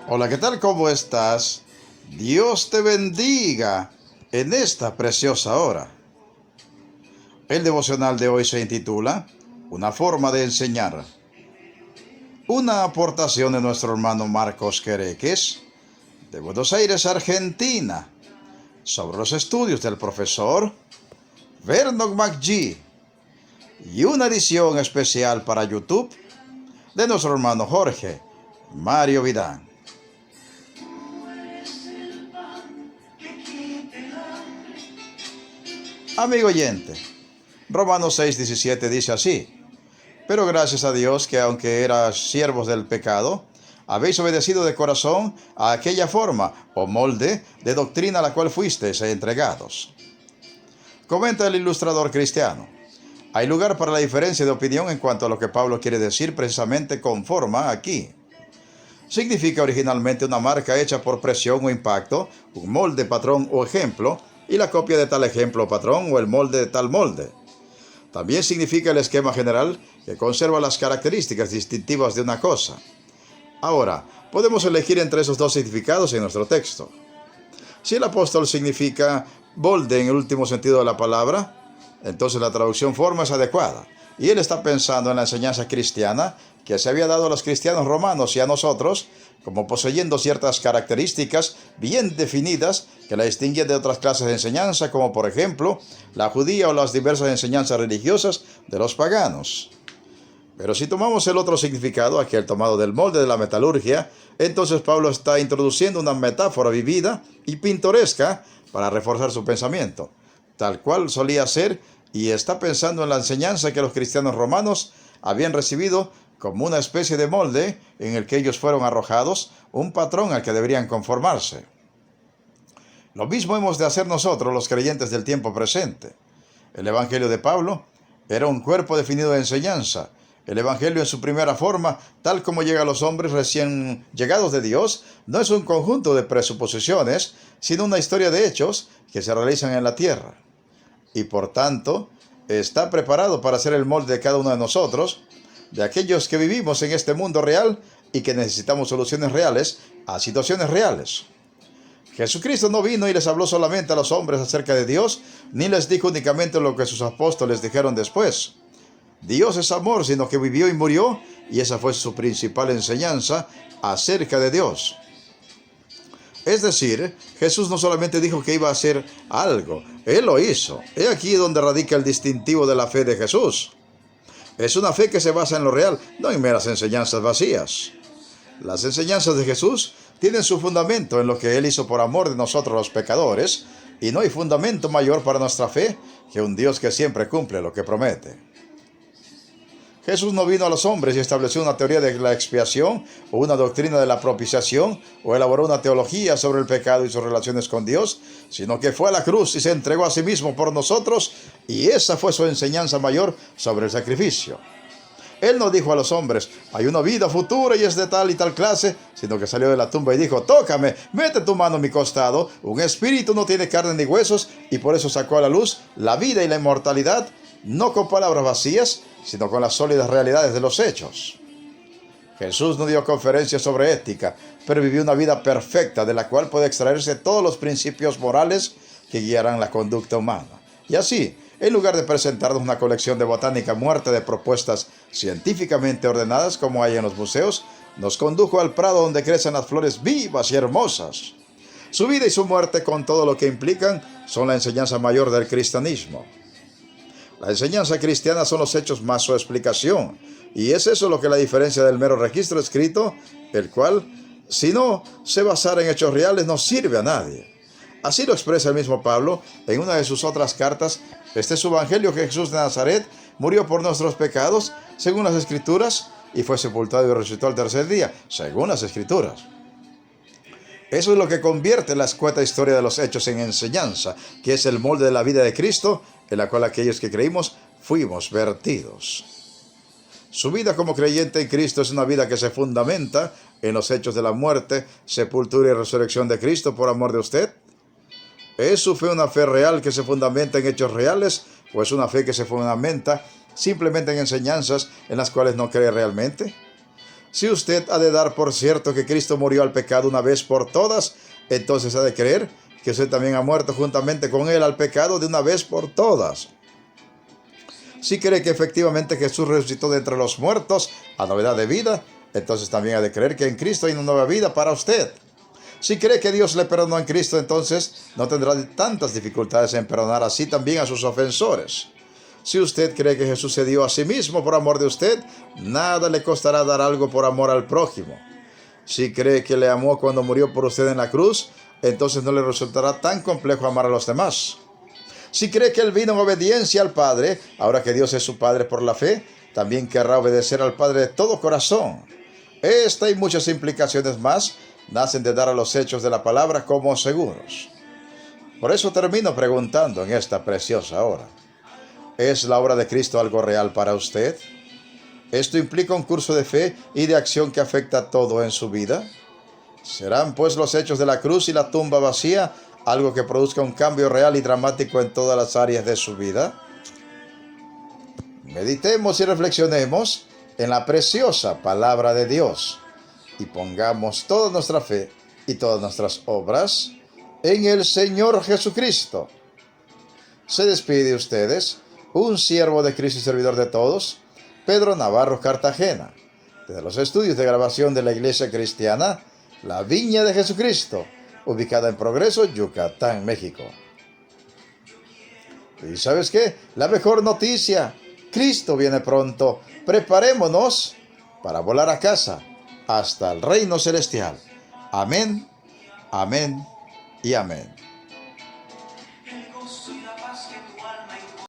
Hola, ¿qué tal? ¿Cómo estás? Dios te bendiga en esta preciosa hora. El devocional de hoy se intitula Una forma de enseñar. Una aportación de nuestro hermano Marcos Quereques, de Buenos Aires, Argentina, sobre los estudios del profesor Vernon McGee, y una edición especial para YouTube de nuestro hermano Jorge Mario Vidán. Amigo oyente, Romanos 6:17 dice así: Pero gracias a Dios que aunque eras siervos del pecado, habéis obedecido de corazón a aquella forma o molde de doctrina a la cual fuisteis entregados. Comenta el ilustrador cristiano: hay lugar para la diferencia de opinión en cuanto a lo que Pablo quiere decir precisamente con forma aquí. Significa originalmente una marca hecha por presión o impacto, un molde, patrón o ejemplo, y la copia de tal ejemplo o patrón o el molde de tal molde. También significa el esquema general que conserva las características distintivas de una cosa. Ahora, podemos elegir entre esos dos significados en nuestro texto. Si el apóstol significa molde en el último sentido de la palabra, entonces la traducción forma es adecuada. Y él está pensando en la enseñanza cristiana que se había dado a los cristianos romanos y a nosotros, como poseyendo ciertas características bien definidas que la distinguen de otras clases de enseñanza, como por ejemplo la judía o las diversas enseñanzas religiosas de los paganos. Pero si tomamos el otro significado, aquel tomado del molde de la metalurgia, entonces Pablo está introduciendo una metáfora vivida y pintoresca para reforzar su pensamiento, tal cual solía ser, y está pensando en la enseñanza que los cristianos romanos habían recibido como una especie de molde en el que ellos fueron arrojados, un patrón al que deberían conformarse. Lo mismo hemos de hacer nosotros, los creyentes del tiempo presente. El Evangelio de Pablo era un cuerpo definido de enseñanza. El Evangelio en su primera forma, tal como llega a los hombres recién llegados de Dios, no es un conjunto de presuposiciones, sino una historia de hechos que se realizan en la tierra. Y por tanto, está preparado para ser el molde de cada uno de nosotros, de aquellos que vivimos en este mundo real y que necesitamos soluciones reales a situaciones reales. Jesucristo no vino y les habló solamente a los hombres acerca de Dios, ni les dijo únicamente lo que sus apóstoles dijeron después. Dios es amor, sino que vivió y murió, y esa fue su principal enseñanza acerca de Dios. Es decir, Jesús no solamente dijo que iba a hacer algo, Él lo hizo. He aquí donde radica el distintivo de la fe de Jesús. Es una fe que se basa en lo real, no en meras enseñanzas vacías. Las enseñanzas de Jesús tienen su fundamento en lo que Él hizo por amor de nosotros los pecadores, y no hay fundamento mayor para nuestra fe que un Dios que siempre cumple lo que promete. Jesús no vino a los hombres y estableció una teoría de la expiación o una doctrina de la propiciación o elaboró una teología sobre el pecado y sus relaciones con Dios, sino que fue a la cruz y se entregó a sí mismo por nosotros, y esa fue su enseñanza mayor sobre el sacrificio. Él no dijo a los hombres: hay una vida futura y es de tal y tal clase, sino que salió de la tumba y dijo: tócame, mete tu mano en mi costado, un espíritu no tiene carne ni huesos, y por eso sacó a la luz la vida y la inmortalidad, no con palabras vacías, sino con las sólidas realidades de los hechos. Jesús no dio conferencias sobre ética, pero vivió una vida perfecta de la cual puede extraerse todos los principios morales que guiarán la conducta humana. Y así, en lugar de presentarnos una colección de botánica muerta de propuestas científicamente ordenadas como hay en los museos, nos condujo al prado donde crecen las flores vivas y hermosas. Su vida y su muerte, con todo lo que implican, son la enseñanza mayor del cristianismo. La enseñanza cristiana son los hechos más su explicación, y es eso lo que la diferencia del mero registro escrito, el cual, si no se basara en hechos reales, no sirve a nadie. Así lo expresa el mismo Pablo en una de sus otras cartas. Este es su evangelio: que Jesús de Nazaret murió por nuestros pecados, según las Escrituras, y fue sepultado y resucitó al tercer día, según las Escrituras. Eso es lo que convierte la escueta historia de los hechos en enseñanza, que es el molde de la vida de Cristo, en la cual aquellos que creímos fuimos vertidos. Su vida como creyente en Cristo es una vida que se fundamenta en los hechos de la muerte, sepultura y resurrección de Cristo por amor de usted. ¿Es su fe una fe real que se fundamenta en hechos reales, o es una fe que se fundamenta simplemente en enseñanzas en las cuales no cree realmente? Si usted ha de dar por cierto que Cristo murió al pecado una vez por todas, entonces ha de creer que usted también ha muerto juntamente con él al pecado de una vez por todas. Si cree que efectivamente Jesús resucitó de entre los muertos a novedad de vida, entonces también ha de creer que en Cristo hay una nueva vida para usted. Si cree que Dios le perdonó en Cristo, entonces no tendrá tantas dificultades en perdonar así también a sus ofensores. Si usted cree que Jesús se dio a sí mismo por amor de usted, nada le costará dar algo por amor al prójimo. Si cree que le amó cuando murió por usted en la cruz, entonces no le resultará tan complejo amar a los demás. Si cree que él vino en obediencia al Padre, ahora que Dios es su Padre por la fe, también querrá obedecer al Padre de todo corazón. Esta y muchas implicaciones más nacen de dar a los hechos de la palabra como seguros. Por eso termino preguntando en esta preciosa hora: ¿es la obra de Cristo algo real para usted? ¿Esto implica un curso de fe y de acción que afecta todo en su vida? ¿Serán pues los hechos de la cruz y la tumba vacía algo que produzca un cambio real y dramático en todas las áreas de su vida? Meditemos y reflexionemos en la preciosa palabra de Dios y pongamos toda nuestra fe y todas nuestras obras en el Señor Jesucristo. Se despide de ustedes un siervo de Cristo y servidor de todos, Pedro Navarro Cartagena, desde los estudios de grabación de la Iglesia Cristiana La Viña de Jesucristo, ubicada en Progreso, Yucatán, México. ¿Y sabes qué? La mejor noticia: Cristo viene pronto. Preparémonos para volar a casa, hasta el reino celestial. Amén, amén y amén.